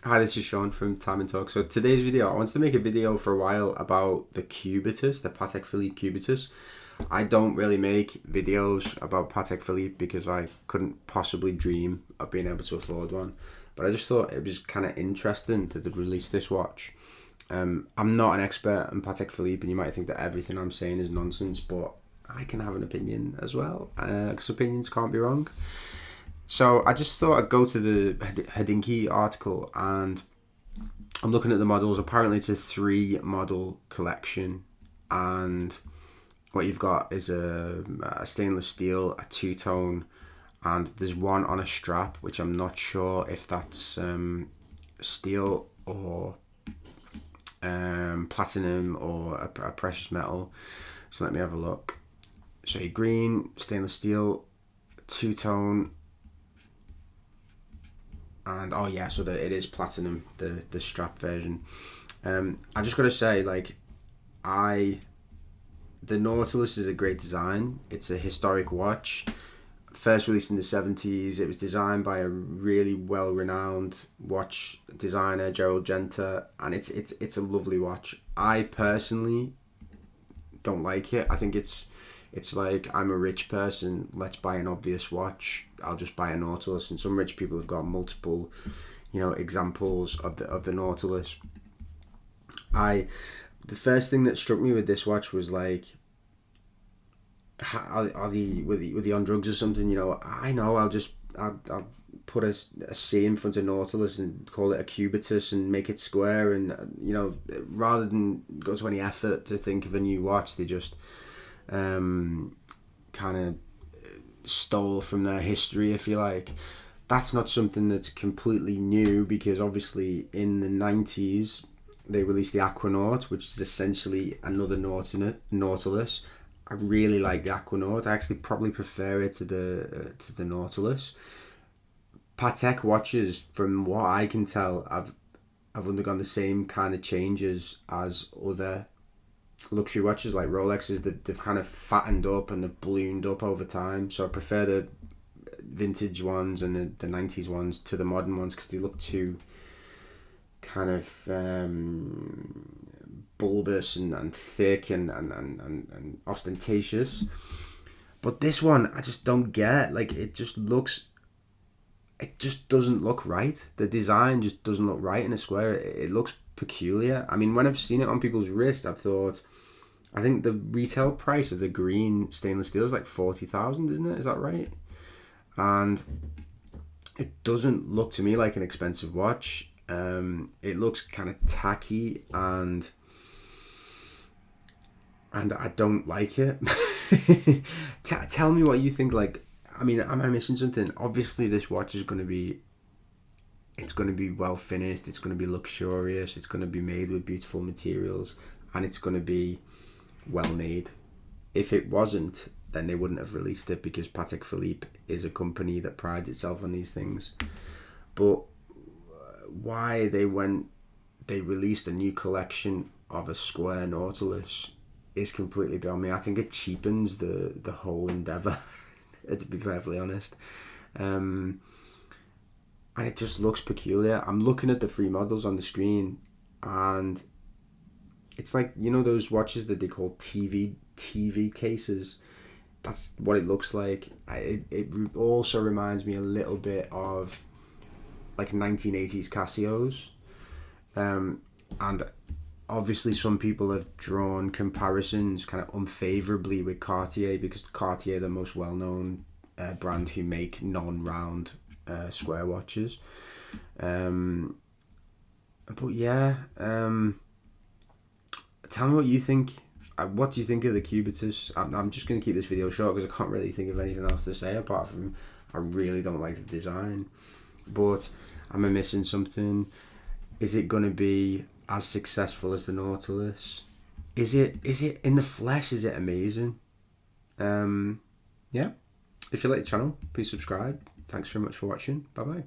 Hi, this is Sean from Time and Talk. So today's video, I wanted to make a video for a while about the Cubitus, the Patek Philippe Cubitus. I don't really make videos about Patek Philippe because I couldn't possibly dream of being able to afford one. But I just thought it was kind of interesting that they'd release this watch. I'm not an expert on Patek Philippe, and you might think that everything I'm saying is nonsense, but I can have an opinion as well, because opinions can't be wrong. So I just thought I'd go to the Hodinkee article, and I'm looking at the models. Apparently it's a 3 model collection, and what you've got is a stainless steel, a two-tone, and there's one on a strap, which I'm not sure if that's steel or platinum or a precious metal. So let me have a look. So green, stainless steel, two-tone, and oh yeah, so it is platinum, the strap version. I just gotta say, like, the Nautilus is a great design. It's a historic watch. First released in the 70s. It was designed by a really well-renowned watch designer, Gerald Genta, and it's a lovely watch. I personally don't like it. I think it's like, I'm a rich person, let's buy an obvious watch. I'll just buy a Nautilus. And some rich people have got multiple, examples of the Nautilus. The first thing that struck me with this watch was like, were they on drugs or something? I know, I'll put a C in front of Nautilus and call it a Cubitus and make it square, and rather than go to any effort to think of a new watch, they just kind of stole from their history, if you like. That's not something that's completely new, because obviously in the 90s they released the Aquanaut, which is essentially another Nautilus. I really like the Aquanaut. I actually probably prefer it to the Nautilus. Patek watches, from what I can tell, have undergone the same kind of changes as other luxury watches like Rolexes. That they've kind of fattened up and they've ballooned up over time. So I prefer the vintage ones and the 90s ones to the modern ones, because they look too kind of bulbous and thick and ostentatious. But this one, I just don't get. Like, it just doesn't look right. The design just doesn't look right in a square. It looks peculiar. I mean, when I've seen it on people's wrist, I've thought, I think the retail price of the green stainless steel is like 40,000, isn't it? Is that right? And it doesn't look to me like an expensive watch. It looks kind of tacky, and I don't like it. Tell me what you think. Like, I mean, am I missing something? Obviously, this watch is going to be, it's going to be well finished. It's going to be luxurious. It's going to be made with beautiful materials, and it's going to be well made. If it wasn't, then they wouldn't have released it, because Patek Philippe is a company that prides itself on these things. But why they released a new collection of a square Nautilus is completely beyond me. I think it cheapens the whole endeavor, to be perfectly honest. And it just looks peculiar. I'm looking at the 3 models on the screen, and it's like, those watches that they call TV cases. That's what it looks like. It also reminds me a little bit of like 1980s Casios. And obviously some people have drawn comparisons kind of unfavorably with Cartier, because Cartier are the most well-known brand who make non-round square watches. But yeah, tell me what you think. What do you think of the Cubitus? I'm just going to keep this video short, because I can't really think of anything else to say apart from I really don't like the design. But am I missing something? Is it going to be as successful as the Nautilus? Is it in the flesh? Is it amazing? Yeah. If you like the channel, please subscribe. Thanks very much for watching. Bye bye.